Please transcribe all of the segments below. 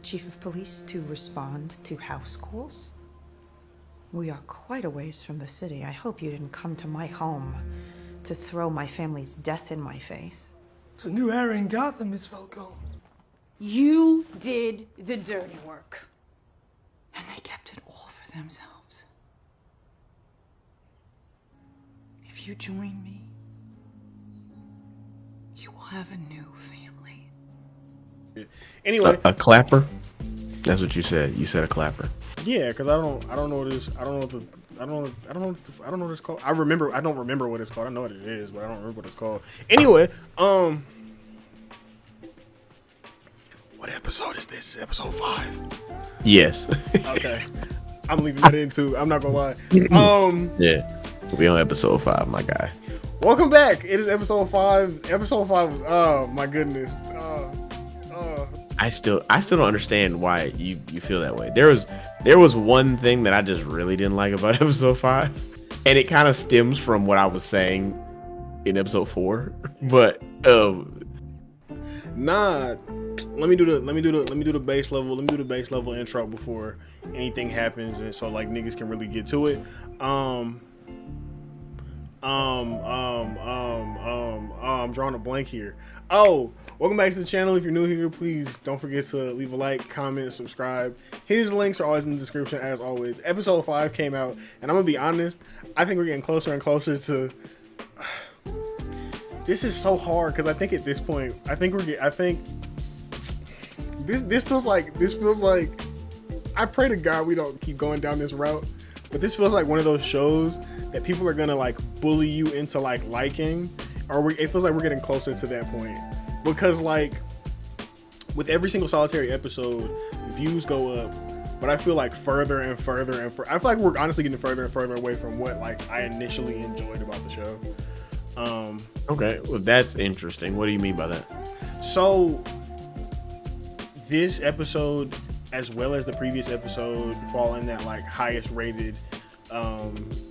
chief of police to respond to house calls? We are quite a ways from the city. I hope you didn't come to my home to throw my family's death in my face. It's a new era in Gotham, Miss Falcone. You did the dirty work. And they kept it all for themselves. If you join me, you will have a new family. Anyway, a clapper. That's what you said. You said a clapper. Yeah, because I don't know what it is. I don't know what it's called. I don't remember what it's called. I know what it is, but I don't remember what it's called. Anyway, what episode is this? Episode 5. Yes. Okay. I'm leaving that in too. I'm not gonna lie. Yeah. We on episode 5, my guy. Welcome back. It is episode 5. Episode 5 was, oh my goodness. I still don't understand why you feel that way. There was one thing that I just really didn't like about episode 5, and it kind of stems from what I was saying in episode 4. But nah, let me do the base level. Let me do the base level intro before anything happens, and so like niggas can really get to it. I'm drawing a blank here. Oh, welcome back to the channel. If you're new here, please don't forget to leave a like, comment, subscribe. His links are always in the description as always. Episode 5 came out, and I'm gonna be honest, I think we're getting closer and closer to this is so hard because I think at this point, this feels like I pray to God we don't keep going down this route. But this feels like one of those shows that people are gonna like bully you into like liking, or it feels like we're getting closer to that point because like with every single solitary episode, views go up, but I feel like further and further and further. I feel like we're honestly getting further and further away from what like I initially enjoyed about the show. Okay, well that's interesting. What do you mean by that? So this episode, as well as the previous episode, fall in that like highest rated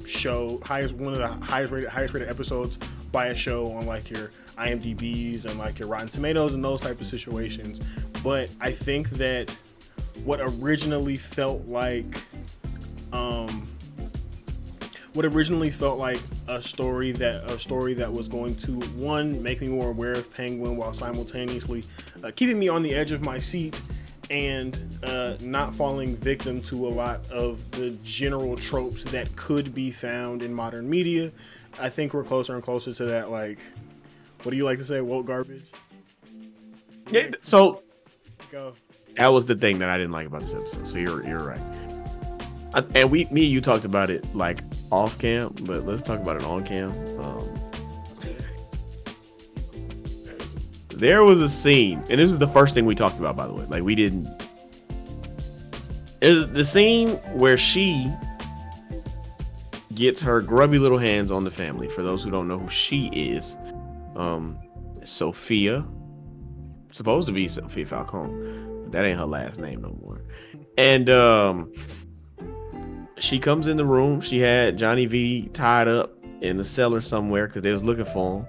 show, one of the highest rated episodes by a show on like your IMDb's and like your Rotten Tomatoes and those type of situations. But I think that what originally felt like a story that was going to, one, make me more aware of Penguin while simultaneously keeping me on the edge of my seat and not falling victim to a lot of the general tropes that could be found in modern media. I think we're closer and closer to that, like, what do you like to say, woke garbage? Yeah, so Go. that was the thing that I didn't like about this episode. So you're right. And me and you talked about it like off cam, but let's talk about it on cam. There was a scene, and this was the first thing we talked about, by the way. Like we didn't. It was the scene where she gets her grubby little hands on the family. For those who don't know who she is, Sophia, supposed to be Sophia Falcone, but that ain't her last name no more. And she comes in the room. She had Johnny V tied up in the cellar somewhere because they was looking for him.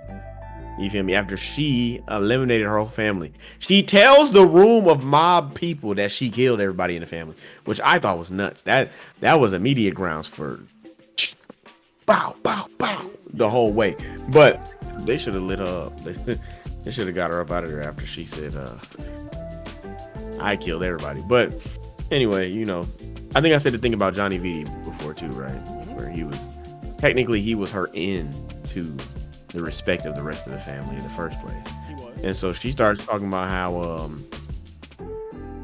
You feel me? After she eliminated her whole family, she tells the room of mob people that she killed everybody in the family, which I thought was nuts. That was immediate grounds for bow, bow, bow the whole way. But they should have lit her up. They should have got her up out of there after she said, I killed everybody. But anyway, you know, I think I said the thing about Johnny V before too, right? Where he was her in to the respect of the rest of the family in the first place. And so she starts talking about how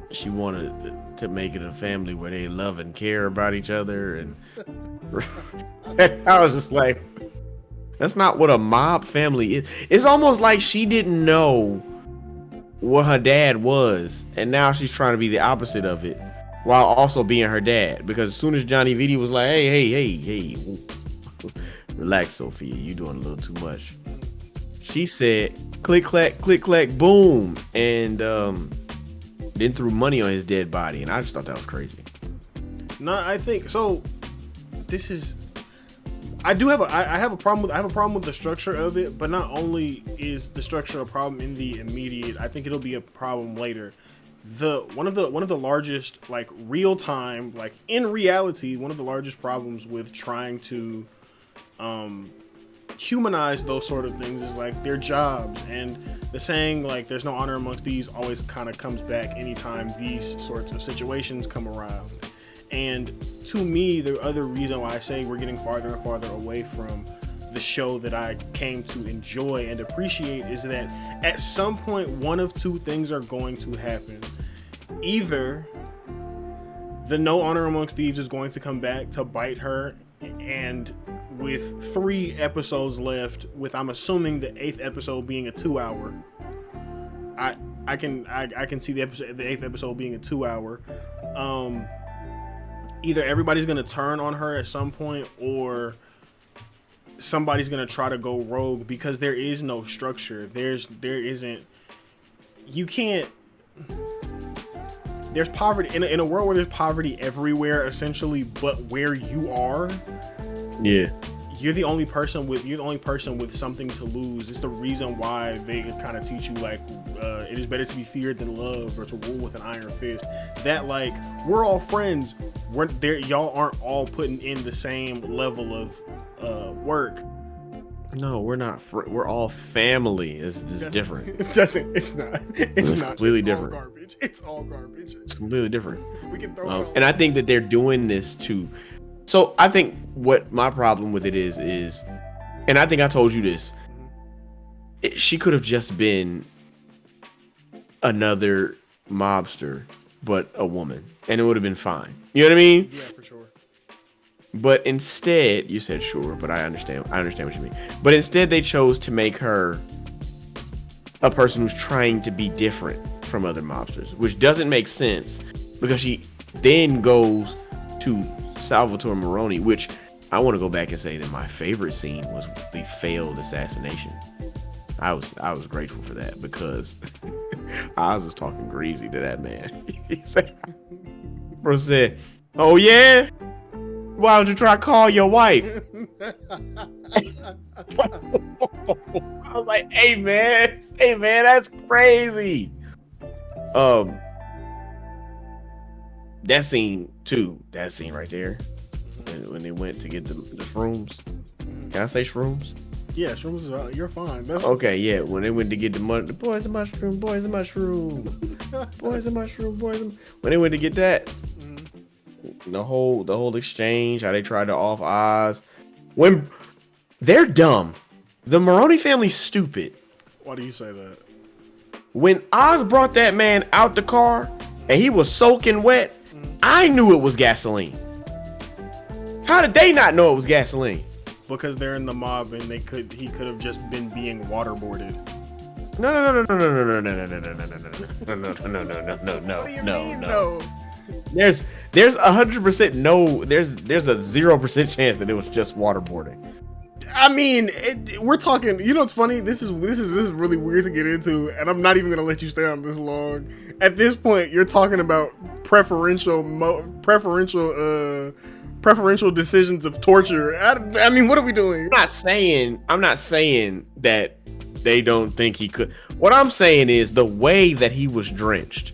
she wanted to make it a family where they love and care about each other, and I was just like, that's not what a mob family is. It's almost like she didn't know what her dad was, and now she's trying to be the opposite of it while also being her dad, because as soon as Johnny Vitti was like, hey, relax, Sophia, you doing a little too much, she said click clack boom, and then threw money on his dead body, and I just thought that was crazy. No, I think so. This is, I have a problem with the structure of it, but not only is the structure a problem in the immediate, I think it'll be a problem later. one of the largest, like, real time, like, in reality, one of the largest problems with trying to humanize those sort of things is like their jobs. And the saying, like, there's no honor amongst thieves, always kind of comes back anytime these sorts of situations come around. And to me, the other reason why I say we're getting farther and farther away from the show that I came to enjoy and appreciate is that at some point, one of two things are going to happen. Either the no honor amongst thieves is going to come back to bite her, and with 3 episodes left, with I'm assuming the 8th episode being a 2-hour, I can see the 8th episode being a 2-hour. Either everybody's gonna turn on her at some point, or somebody's gonna try to go rogue, because there is no structure. There isn't. You can't. There's poverty in a world where there's poverty everywhere, essentially, but where you are, yeah, you're the only person with something to lose. It's the reason why they kind of teach you, like, it is better to be feared than loved, or to rule with an iron fist. That, like, we're all friends. We're there. Y'all aren't all putting in the same level of work. No, we're not. We're all family. It's different. It's not. It's not completely it's different. All garbage. It's all garbage. It's completely different. We can throw And I think that they're doing this too. So I think what my problem with it is, and I think I told you this. She could have just been another mobster, but a woman, and it would have been fine. You know what I mean? Yeah, for sure. But instead, you said sure, but I understand what you mean. But instead, they chose to make her a person who's trying to be different from other mobsters, which doesn't make sense, because she then goes to Salvatore Maroni, which I want to go back and say that my favorite scene was the failed assassination. I was grateful for that, because Oz was talking greasy to that man. He said, bro said, "Oh yeah? Why don't you try to call your wife?" I was like, hey man, that's crazy. That scene right there, when they went to get the shrooms. Can I say shrooms? Yeah, shrooms. You're fine. That's Okay, yeah. When they went to get the boys, a mushroom, boys, a mushroom, boys, a mushroom, boys. When they went to get that. The whole exchange, how they tried to off Oz. When they're dumb. The Maroni family's stupid. Why do you say that? When Oz brought that man out the car and he was soaking wet, I knew it was gasoline. How did they not know it was gasoline? Because they're in the mob and he could have just been being waterboarded. No. There's 100% no. There's a 0% chance that it was just waterboarding. I mean, we're talking. You know what's funny? This is really weird to get into, and I'm not even gonna let you stay on this long. At this point, you're talking about preferential decisions of torture. I mean, what are we doing? I'm not saying that they don't think he could. What I'm saying is the way that he was drenched.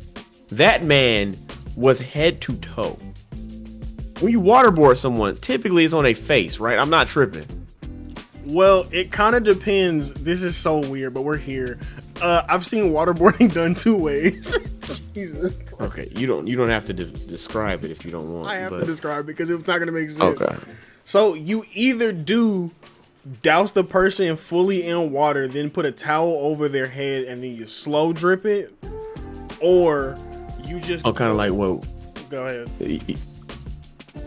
That man was head to toe. When you waterboard someone, typically it's on a face, right? I'm not tripping. Well, it kind of depends. This is so weird, but we're here. I've seen waterboarding done 2 ways. Jesus Christ. Okay, you don't have to describe it if you don't want. I have to describe it because it's not going to make sense. Okay. So you either do douse the person fully in water, then put a towel over their head, and then you slow drip it, or you just kind of like what? Go ahead.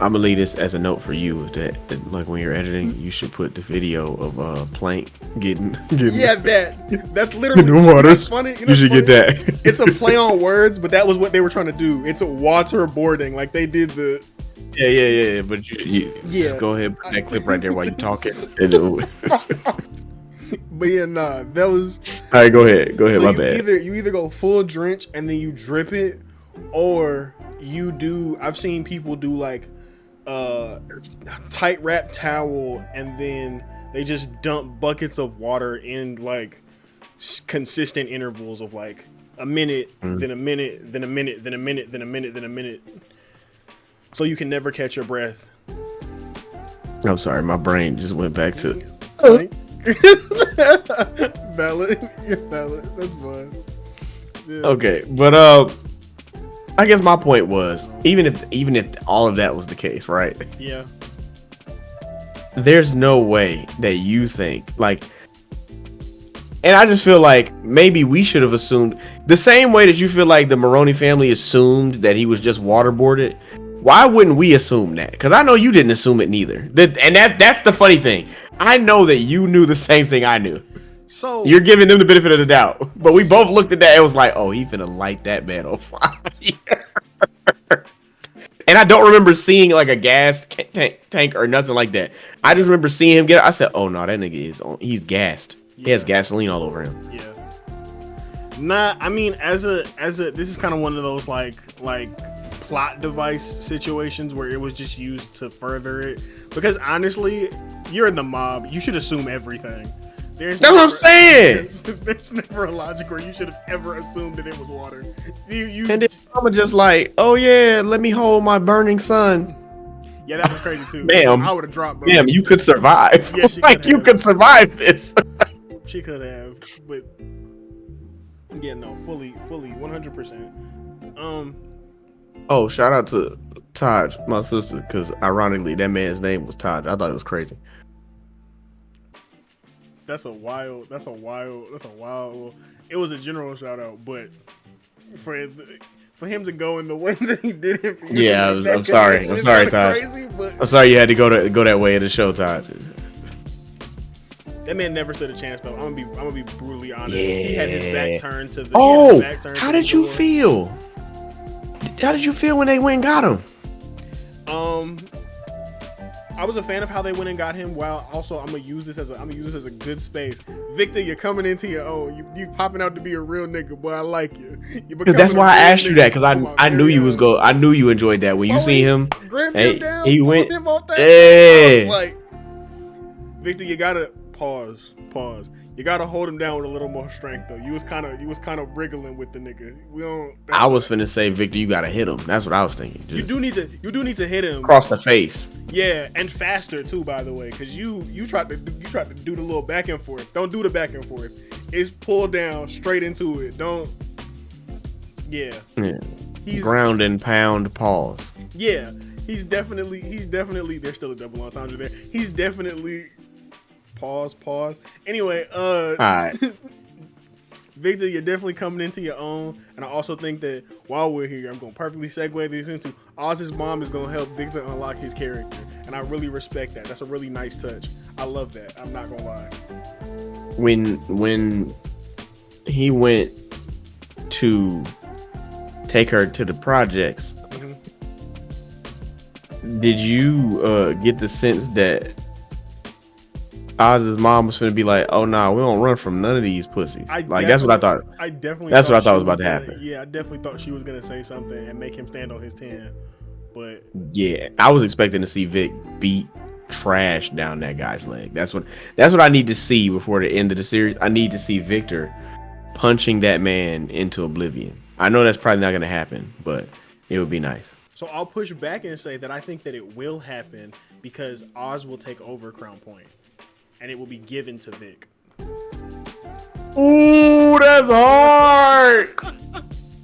I'm gonna leave this as a note for you that like when you're editing, you should put the video of Plank getting yeah, that's literally in the water. That's funny. You should get that. It's a play on words, but that was what they were trying to do. It's a waterboarding, like they did the. Yeah. But you just go ahead and put that clip right there while you're talking. But yeah, nah, that was. All right, go ahead. So my bad. You either go full drench and then you drip it, or you do. I've seen people do like tight wrap towel, and then they just dump buckets of water in like consistent intervals of like a minute, then a minute, then a minute, then a minute, then a minute, then a minute. So you can never catch your breath. I'm sorry, my brain just went back to. Valid. Valid. That's fine. Yeah. Okay, but I guess my point was even if all of that was the case, right? Yeah. There's no way that you think like, and I just feel like maybe we should have assumed the same way that you feel like the Maroney family assumed that he was just waterboarded. Why wouldn't we assume that? Because I know you didn't assume it neither. And that's the funny thing. I know that you knew the same thing I knew. So you're giving them the benefit of the doubt, but we both looked at that and was like, "Oh, he finna light that man on fire." And I don't remember seeing like a gas tank or nothing like that. I just remember seeing him get. I said, "Oh no, that nigga he's gassed. He has gasoline all over him." Yeah. Nah, I mean, as a this is kind of one of those like plot device situations where it was just used to further it. Because honestly, you're in the mob. You should assume everything. That's what I'm saying. There's never a logic where you should have ever assumed that it was water. You and then I'm just like, oh yeah, let me hold my burning son. Yeah, that was crazy too. Ma'am, I would have dropped. Ma'am, you could survive. Yeah, she like you could survive this. She could have, but yeah, no, fully, 100%. Oh, shout out to Taj, my sister, because ironically, that man's name was Taj. I thought it was crazy. That's a wild. It was a general shout out, but for him to go in the way that he did it. Yeah, I'm sorry. I'm sorry, Taj. Crazy, I'm sorry you had to go that way in the show, Taj. That man never stood a chance, though. I'm gonna be brutally honest. Yeah. He had his back turned to the. Oh, how did you feel? How did you feel when they went and got him? I was a fan of how they went and got him. While also, I'm gonna use this as a good space. Victor, you're coming into your own. You popping out to be a real nigga, boy. I like you. Because that's why I asked you that. Because I knew you was I knew you enjoyed that when you see him. Him down, he went. Him off that. Hey. Like, Victor, you gotta pause. You gotta hold him down with a little more strength, though. You was kind of wriggling with the nigga. I was finna say, Victor, you gotta hit him. That's what I was thinking. You do need to hit him across the face. Yeah, and faster too, by the way, because you tried to do the little back and forth. Don't do the back and forth. It's pull down straight into it. Don't. Yeah. He's ground and pound pause. Yeah, he's definitely. There's still a double entendre there. He's definitely. Pause. Anyway, all right. Victor, you're definitely coming into your own, and I also think that while we're here, I'm going to perfectly segue this into Oz's mom is going to help Victor unlock his character, and I really respect that. That's a really nice touch. I love that. I'm not going to lie. When he went to take her to the projects, did you get the sense that Oz's mom was finna be like, "Oh nah, we don't run from none of these pussies." That's what I thought. That's what I thought was about to happen. Yeah, I definitely thought she was gonna say something and make him stand on his 10. But yeah, I was expecting to see Vic beat trash down that guy's leg. That's what I need to see before the end of the series. I need to see Victor punching that man into oblivion. I know that's probably not gonna happen, but it would be nice. So I'll push back and say that I think that it will happen because Oz will take over Crown Point. And it will be given to Vic. Ooh, that's hard.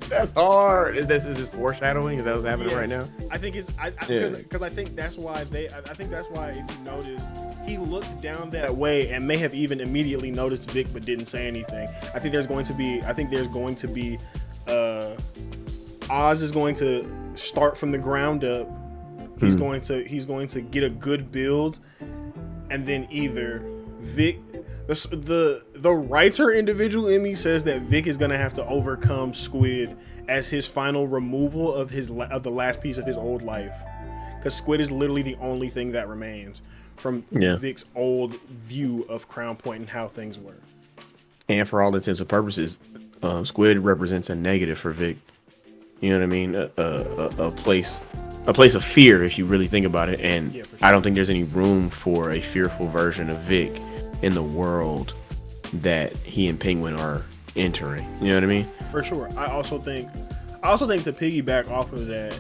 That's hard. Is this foreshadowing? Is that what's happening right now? I think it's because I think that's why if you notice, he looked down that way and may have even immediately noticed Vic but didn't say anything. I think there's going to be Oz is going to start from the ground up. He's going to get a good build. And then either Vic, the writer individual in me says that Vic is gonna have to overcome Squid as his final removal of the last piece of his old life, because Squid is literally the only thing that remains from Vic's old view of Crown Point and how things were. And for all intents and purposes, Squid represents a negative for Vic. You know what I mean? A place of fear, if you really think about it. And sure. I don't think there's any room for a fearful version of Vic in the world that he and Penguin are entering. You know what I mean? For sure. I also think to piggyback off of that,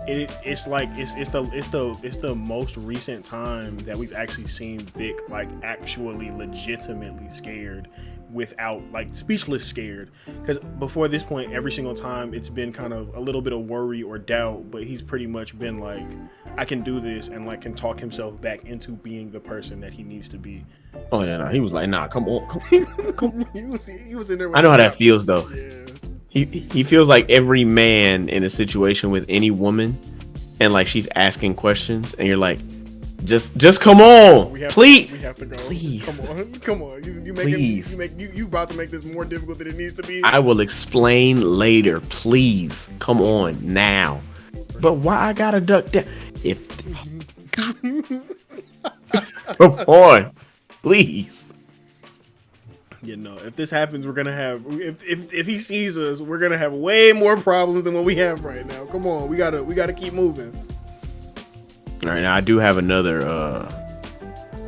it's the most recent time that we've actually seen Vic like actually legitimately scared, without like speechless scared. Because before this point, every single time it's been kind of a little bit of worry or doubt, but he's pretty much been like, I can do this, and like can talk himself back into being the person that he needs to be. Oh yeah, no, he was like, nah, come on. he was in there. I know how that feels though. Yeah. He feels like every man in a situation with any woman, and like she's asking questions, and you're like, just come on, please. We have to go. Please. Come on. You about to make this more difficult than it needs to be. I will explain later. Please, come on now. But why I gotta duck down? Come on, please. Yeah, no. If this happens, we're gonna have. If he sees us, we're gonna have way more problems than what we have right now. Come on, we gotta keep moving. All right, now I do have another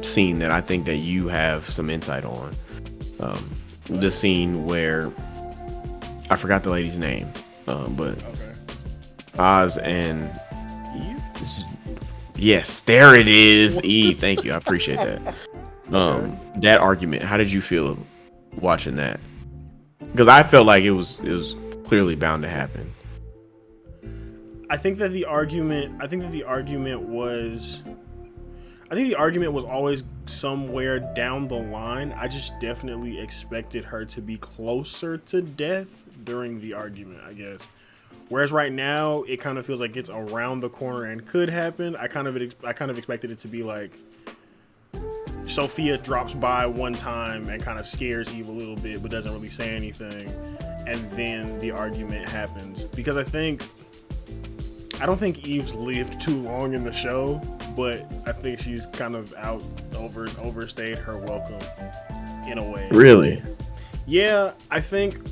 scene that I think that you have some insight on. The scene where I forgot the lady's name, but Okay. Oz and Eve. Yes, there it is. Eve. Thank you. I appreciate that. That argument. How did you feel watching that? Because I felt like it was clearly bound to happen. I think the argument was always somewhere down the line. I just definitely expected her to be closer to death during the argument, I guess. Whereas right now, it kind of feels like it's around the corner and could happen. I kind of expected it to be like Sophia drops by one time and kind of scares Eve a little bit, but doesn't really say anything, and then the argument happens. Because I don't think Eve's lived too long in the show, but I think she's kind of overstayed her welcome in a way. Really? Yeah, I think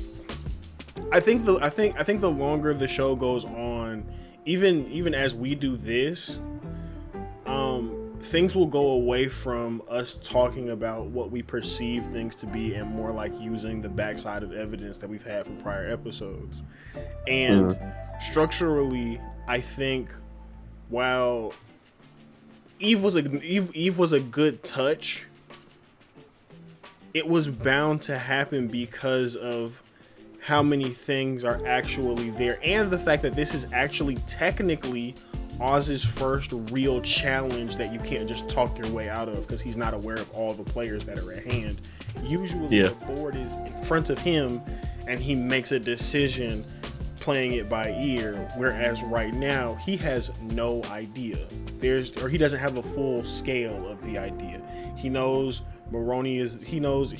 the longer the show goes on, even as we do this, things will go away from us talking about what we perceive things to be and more like using the backside of evidence that we've had from prior episodes. And structurally, I think while Eve was a good touch, it was bound to happen because of how many things are actually there, and the fact that this is actually technically Oz's first real challenge that you can't just talk your way out of, because he's not aware of all the players that are at hand. Usually the board is in front of him and he makes a decision playing it by ear, whereas right now he has no idea. He doesn't have a full scale of the idea. He knows Maroney is, he knows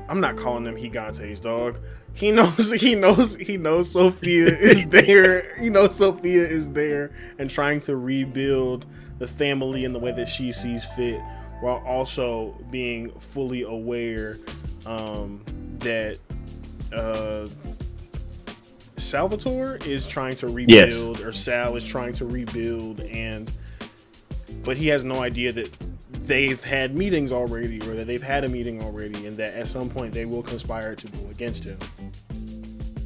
I'm not calling them Gigantes, dog. He knows Sophia is there. He knows Sophia is there and trying to rebuild the family in the way that she sees fit, while also being fully aware that Salvatore is trying to rebuild, or Sal is trying to rebuild, but he has no idea that they've had meetings already, or that they've had a meeting already, and that at some point they will conspire to go against him.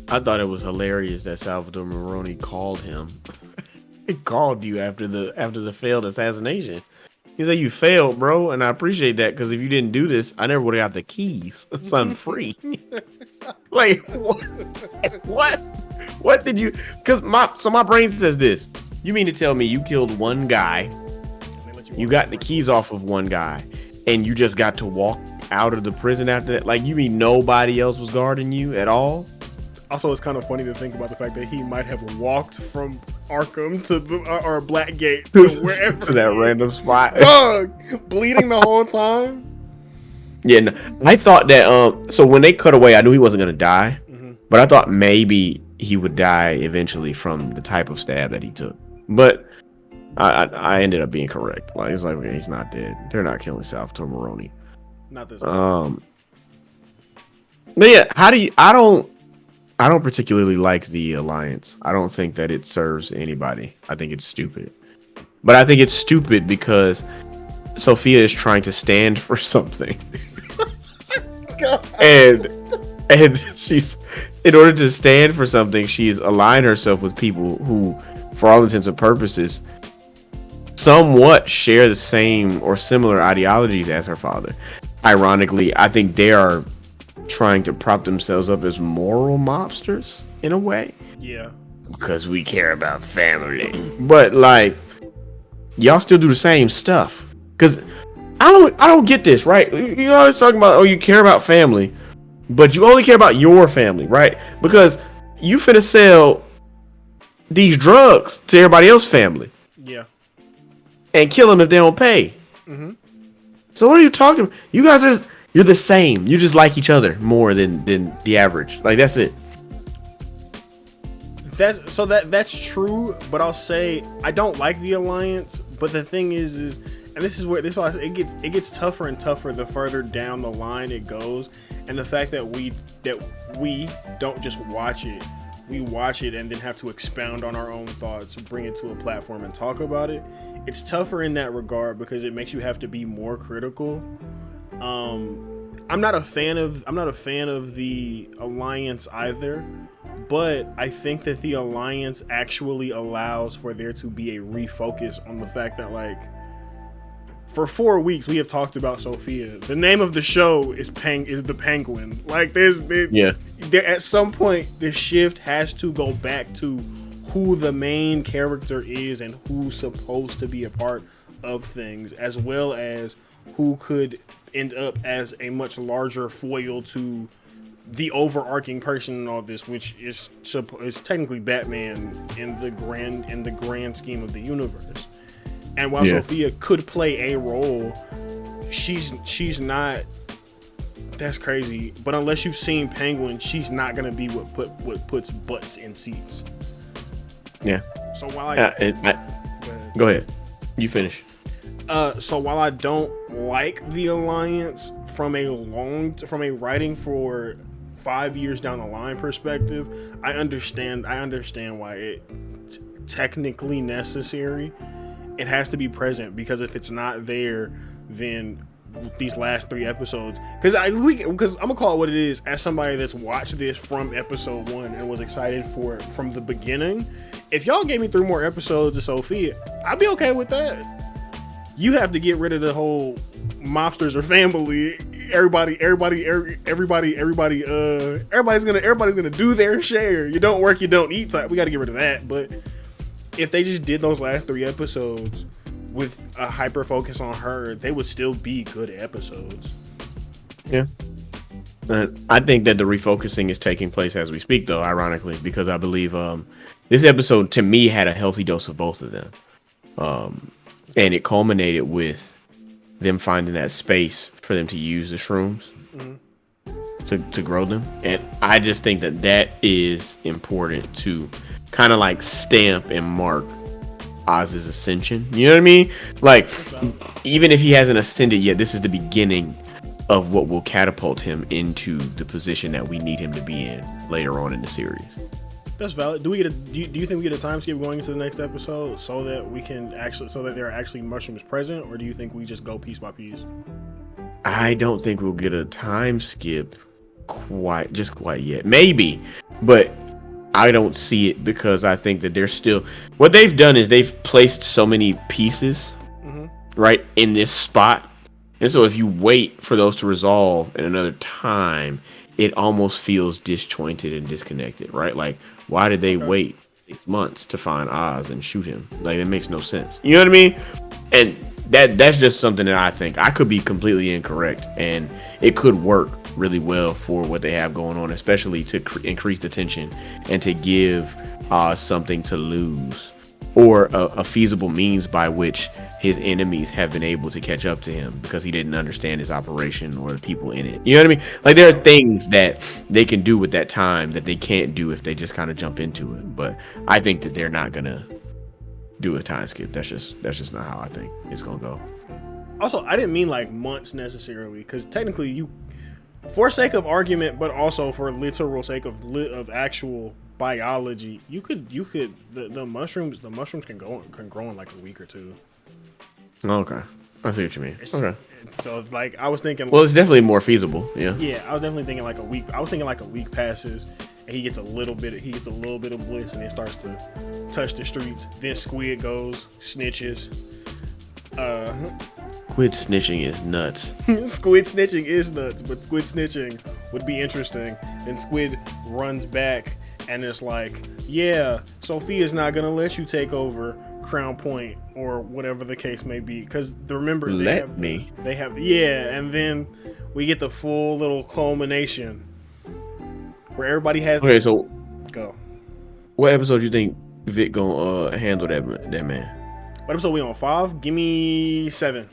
I thought it was hilarious that Salvatore Maroney called him. He called you after the failed assassination. He's like, you failed, bro, and I appreciate that, because if you didn't do this, I never would have got the keys. Son free. Like, what? What did you? Because my brain says this. You mean to tell me you killed one guy? You got the keys off of one guy, and you just got to walk out of the prison after that? Like, you mean nobody else was guarding you at all? Also, it's kind of funny to think about the fact that he might have walked from Arkham to or Blackgate to wherever to that random spot. Dog, bleeding the whole time. Yeah, no, I thought that. So when they cut away, I knew he wasn't gonna die, but I thought maybe he would die eventually from the type of stab that he took. But I ended up being correct. Like, it's like, okay, he's not dead. They're not killing Salvatore Maroney. Not this. But yeah, I don't particularly like the alliance. I don't think that it serves anybody. I think it's stupid. But I think it's stupid because Sophia is trying to stand for something. and she's, in order to stand for something, she's aligned herself with people who, for all intents and purposes, somewhat share the same or similar ideologies as her father. Ironically, I think they are trying to prop themselves up as moral mobsters in a way. Yeah. Because we care about family. But like, y'all still do the same stuff. Because I don't get this, right? You always talking about, oh, you care about family, but you only care about your family, right? Because you finna sell these drugs to everybody else's family. Yeah. And kill them if they don't pay. Mm-hmm. So what are you talking about? You guys are, you're the same. You just like each other more than the average. Like, that's it. That's true, but I'll say I don't like the alliance. But the thing is, and this is why it gets tougher and tougher the further down the line it goes, and the fact that we don't just watch it, we watch it and then have to expound on our own thoughts, bring it to a platform and talk about it. It's tougher in that regard because it makes you have to be more critical. I'm not a fan of the alliance either. But I think that the alliance actually allows for there to be a refocus on the fact that, like, for 4 weeks we have talked about Sophia. The name of the show is the Penguin. Like, there at some point the shift has to go back to who the main character is and who's supposed to be a part of things, as well as who could end up as a much larger foil to the overarching person in all this, which is technically Batman in the grand scheme of the universe. And while Sophia could play a role, she's not. That's crazy. But unless you've seen Penguin, she's not gonna be what puts butts in seats. Yeah. So while go ahead, you finish. So while I don't like the alliance from a writing for 5 years down the line perspective, I understand why it's technically necessary. It has to be present, because if it's not there, then these last 3 episodes, because I'm gonna call it what it is, as somebody that's watched this from episode 1 and was excited for it from the beginning. If y'all gave me 3 more episodes of Sophia, I'd be okay with that. You have to get rid of the whole mobsters or family. Everybody's gonna do their share. You don't work, you don't eat. So we got to get rid of that. But if they just did those last 3 episodes with a hyper focus on her, they would still be good episodes. Yeah. I think that the refocusing is taking place as we speak, though, ironically, because I believe this episode, to me, had a healthy dose of both of them. And it culminated with them finding that space for them to use the shrooms to grow them. And I just think that is important to kind of like stamp and mark Oz's ascension. You know what I mean? Like, even if he hasn't ascended yet, this is the beginning of what will catapult him into the position that we need him to be in later on in the series. That's valid. Do you think we get a time skip going into the next episode so that there are actually mushrooms present, or do you think we just go piece by piece? I don't think we'll get a time skip quite yet. Maybe, but I don't see it, because I think that they're still, what they've done is they've placed so many pieces right in this spot, and so if you wait for those to resolve in another time, it almost feels disjointed and disconnected, right? Like, why did they wait 6 months to find Oz and shoot him? Like, it makes no sense. You know what I mean? And that's just something that I think. I could be completely incorrect, and it could work really well for what they have going on, especially to increase the tension and to give Oz something to lose, or a feasible means by which his enemies have been able to catch up to him because he didn't understand his operation or the people in it. You know what I mean? Like, there are things that they can do with that time that they can't do if they just kind of jump into it. But I think that they're not gonna do a time skip. That's just not how I think it's gonna go. Also, I didn't mean like months necessarily, because technically you, for sake of argument, but also for literal sake of actual biology, you could the mushrooms can grow in like a week or 2. Okay. I see what you mean. Okay. So like I was thinking. Well, it's definitely more feasible. Yeah. Yeah, I was definitely thinking like a week. I was thinking like a week passes, and he gets a little bit of bliss, and then starts to touch the streets. Then Squid goes, snitches. Quit snitching is nuts. Squid snitching is nuts, but Squid snitching would be interesting. Then Squid runs back, and it's like, yeah, Sophia's not gonna let you take over Crown Point or whatever the case may be, because remember they have and then we get the full little culmination where everybody has so go. What episode you think Vic gonna handle that man? What episode we on? 5? Give me 7.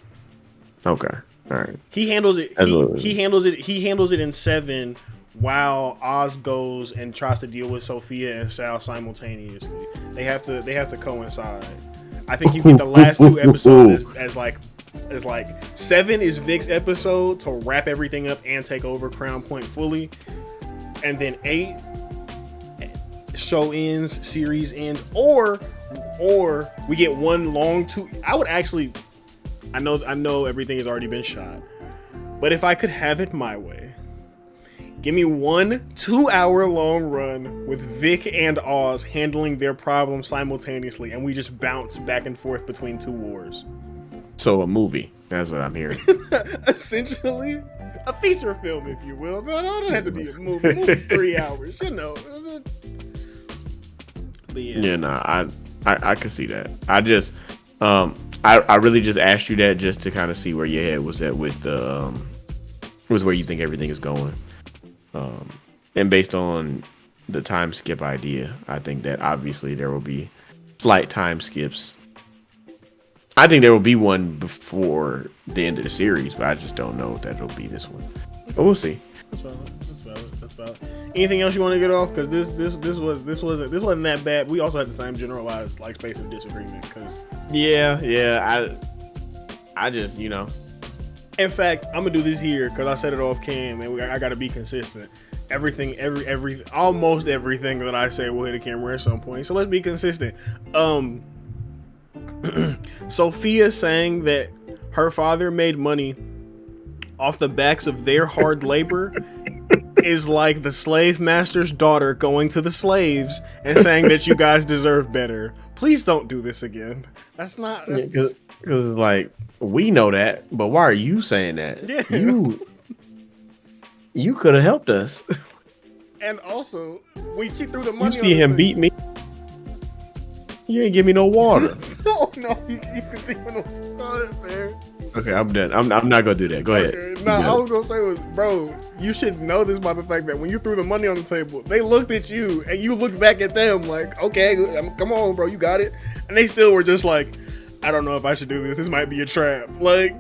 Okay, all right. He handles it. He handles it. He handles it in 7. While Oz goes and tries to deal with Sophia and Sal simultaneously, they have to coincide. I think you get the last 2 episodes as like 7 is Vic's episode to wrap everything up and take over Crown Point fully, and then 8 show ends, series ends, or we get one long 2. I know everything has already been shot, but if I could have it my way. Give me 1 2-hour long run with Vic and Oz handling their problems simultaneously, and we just bounce back and forth between 2 wars. So a movie. That's what I'm hearing. Essentially, a feature film, if you will. No, it don't have to be a movie. Movie's 3 hours, you know. But yeah. I could see that. I just, I really just asked you that just to kind of see where your head was at with the, with where you think everything is going. And based on the time skip idea, I think that obviously there will be slight time skips. I think there will be one before the end of the series, but I just don't know that it'll be this one. But we'll see. That's valid. Anything else you want to get off? Because this wasn't that bad. We also had the same generalized like space of disagreement. Because I just In fact, I'm gonna do this here because I said it off cam, and I gotta be consistent. Almost everything that I say will hit a camera at some point. So let's be consistent. Sophia saying that her father made money off the backs of their hard labor is like the slave master's daughter going to the slaves and saying that you guys deserve better. Please don't do this again. That's not. Because it's like, we know that, but why are you saying that? Yeah. You could have helped us. And also, when she threw the money, you see him beat me. You ain't give me no water. no, you can see man. Okay, I'm done. I'm not gonna do that. Go ahead. No, I was gonna say was, bro, you should know this by the fact that when you threw the money on the table, they looked at you and you looked back at them like, okay, come on, bro, you got it. And they still were just like, I don't know if I should do this. This might be a trap. Like,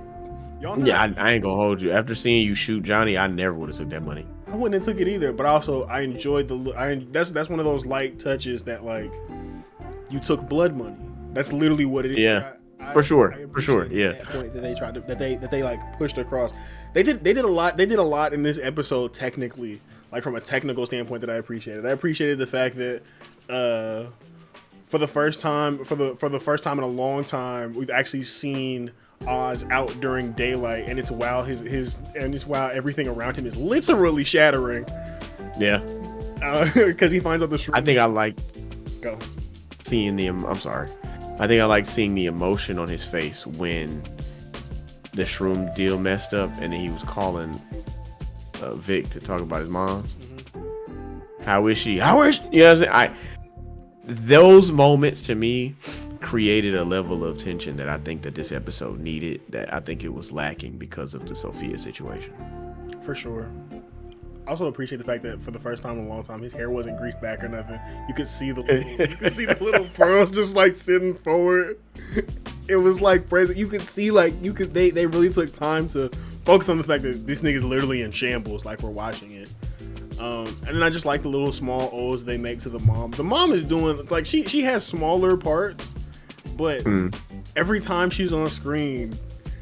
y'all know. Yeah, I ain't gonna hold you. After seeing you shoot Johnny, I never would have took that money. I wouldn't have took it either. But also, I enjoyed that's one of those light touches that like you took blood money. That's literally what it is. Yeah, for sure. Yeah. That point that they tried to that they like pushed across. They did a lot. They did a lot in this episode technically, like from a technical standpoint that I appreciated. I appreciated the fact that. For the first time in a long time, we've actually seen Oz out during daylight, and it's while while everything around him is literally shattering. Yeah, because he finds out the shroom. I think I like seeing the. I'm sorry. I think I like seeing the emotion on his face when the shroom deal messed up, and then he was calling Vic to talk about his mom. Mm-hmm. How is she? You know what I'm saying? Those moments to me created a level of tension that I think that this episode needed, that I think it was lacking because of the Sophia situation. For sure. I also appreciate the fact that for the first time in a long time, his hair wasn't greased back or nothing. You could see the little pearls just like sitting forward. It was like present. You could see they really took time to focus on the fact that this nigga's literally in shambles, like we're watching it. And then I just like the little small odes they make to the mom. The mom is doing like she has smaller parts, but every time she's on screen,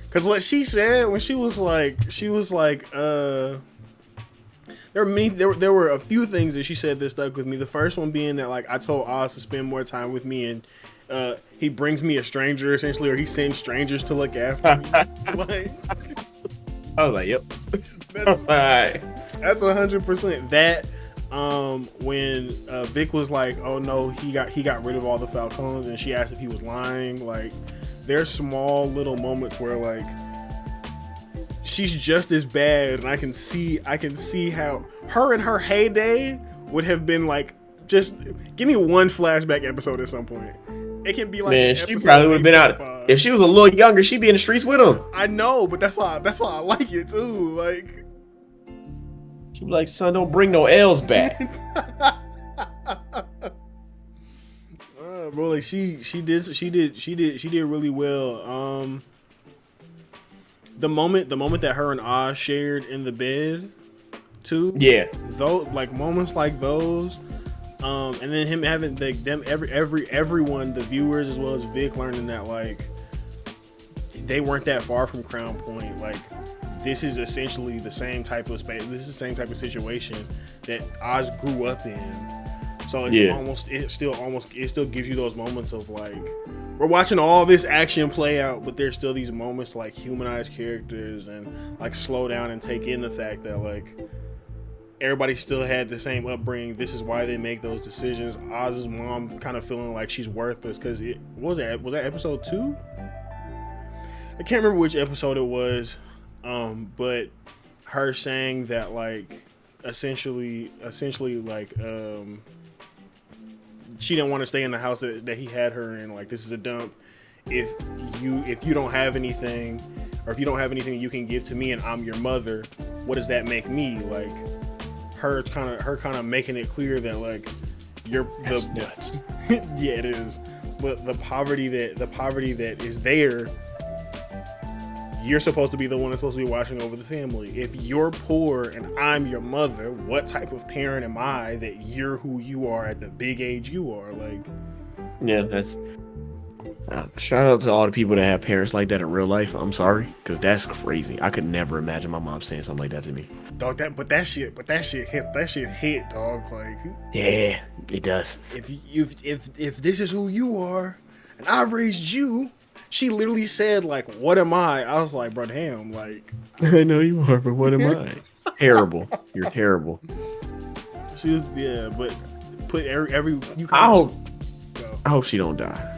because what she said when she was like there were a few things that she said that stuck with me. The first one being that like I told Oz to spend more time with me he brings me a stranger essentially, or he sends strangers to look after me. Like, I was like, yep. that's Alright. 100% that. When Vic was like, "Oh no, he got rid of all the Falcons," and she asked if he was lying. Like, there's small little moments where like she's just as bad, and I can see how her in her heyday would have been like. Just give me one flashback episode at some point. It can be like, man, she probably would have been out if she was a little younger. She'd be in the streets with him. I know, but that's why I like it too. Like, she'd be like, "Son, don't bring no L's back." Bro, like she did really well. The moment that her and Oz shared in the bed, too. Yeah. Those like moments like those. And then him having everyone, the viewers as well as Vic, learning that like they weren't that far from Crown Point. Like, this is essentially the same type of space. This is the same type of situation that Oz grew up in. So it's it still gives you those moments of like, we're watching all this action play out, but there's still these moments to like humanize characters and like slow down and take in the fact that like everybody still had the same upbringing. This is why they make those decisions. Oz's mom kind of feeling like she's worthless because was that episode 2? I can't remember which episode it was, but her saying that like essentially like she didn't want to stay in the house that he had her in. Like, this is a dump. If you don't have anything, or if you don't have anything you can give to me, and I'm your mother, what does that make me? Like, her kind of making it clear that like that's nuts. Yeah, it is. But the poverty that is there, you're supposed to be the one that's supposed to be watching over the family. If you're poor and I'm your mother, what type of parent am I that you're who you are at the big age you are? Like, yeah, that's shout out to all the people that have parents like that in real life. I'm sorry, because that's crazy. I could never imagine my mom saying something like that to me. Dog, that shit hit, dog. Like, yeah, it does. If this is who you are, and I raised you, she literally said like, "What am I?" I was like, "Bro, damn, like." I know you are, but what am I? Terrible. You're terrible. She was, yeah, but put every you. I hope she don't die.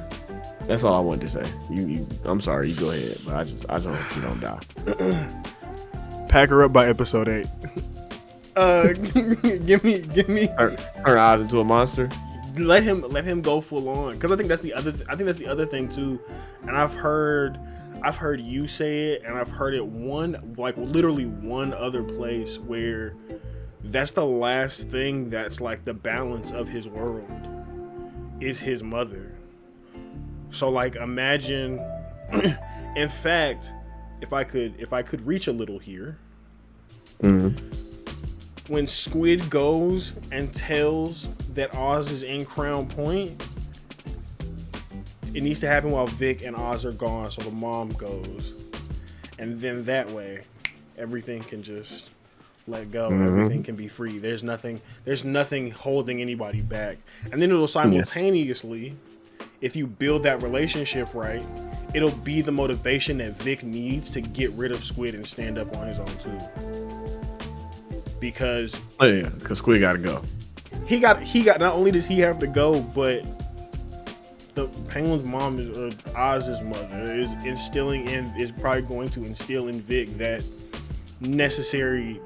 That's all I wanted to say. You I'm sorry. You go ahead, but I just hope she don't die. Pack her up by episode 8. Give me her eyes into a monster. Let him go full on, because I think that's the other thing too. And I've heard you say it, and I've heard it literally one other place where that's the last thing that's like the balance of his world is his mother. So like, imagine, in fact, if I could reach a little here, when Squid goes and tells that Oz is in Crown Point, it needs to happen while Vic and Oz are gone, so the mom goes, and then that way, everything can just let go. Everything can be free. There's nothing holding anybody back, and then it'll simultaneously. If you build that relationship right, it'll be the motivation that Vic needs to get rid of Squid and stand up on his own too. Because Squid gotta go. He got. Not only does he have to go, but the Penguin's mom, Oz's mother, is probably going to instill in Vic that necessary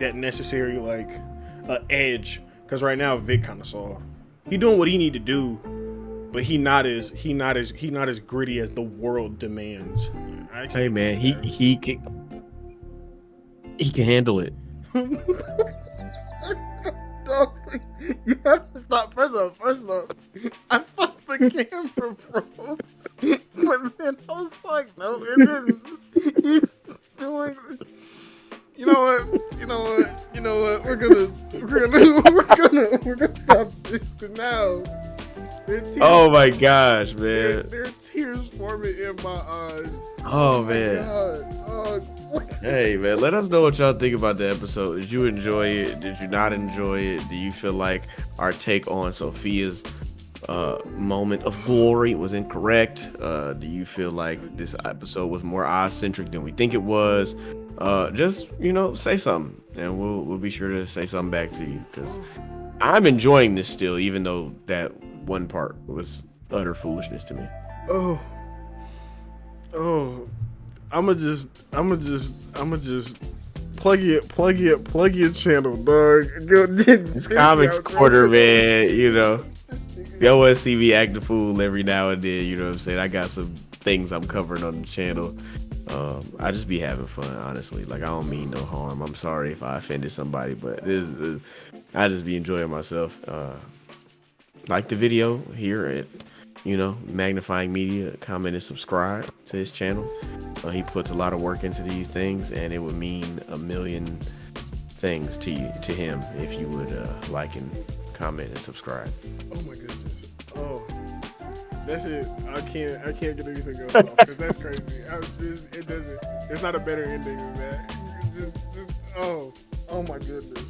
like edge. Because right now Vic kind of soft. He doing what he need to do. But he not as gritty as the world demands. Hey man, he can handle it. Dog, you have to stop. First off, I thought the camera froze, but then I was like, no, it didn't. He's doing. You know what? We're gonna stop this now. Oh my gosh, man! There are tears forming in my eyes. Oh man! Hey man, let us know what y'all think about the episode. Did you enjoy it? Did you not enjoy it? Do you feel like our take on Sophia's moment of glory was incorrect? Do you feel like this episode was more Oz-centric than we think it was? Just say something, and we'll be sure to say something back to you, because I'm enjoying this still, even though that one part was utter foolishness to me. I'ma just plug your channel, dog. It's Comics Quarter, man. Y'all want to see me act the fool every now and then. You know what I'm saying? I got some things I'm covering on the channel. I just be having fun, honestly. Like, I don't mean no harm. I'm sorry if I offended somebody, but I just be enjoying myself. Like the video here at Magnifying Media, comment and subscribe to his channel. He puts a lot of work into these things, and it would mean a million things to him if you would like and comment and subscribe. Oh my goodness. Oh, that's it. I can't get anything else off, because that's crazy. There's not a better ending than that. Oh my goodness.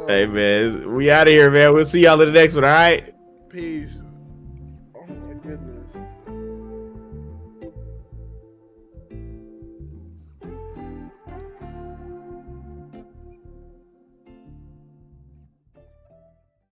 Hey man, we out of here, man. We'll see y'all in the next one. All right. Peace.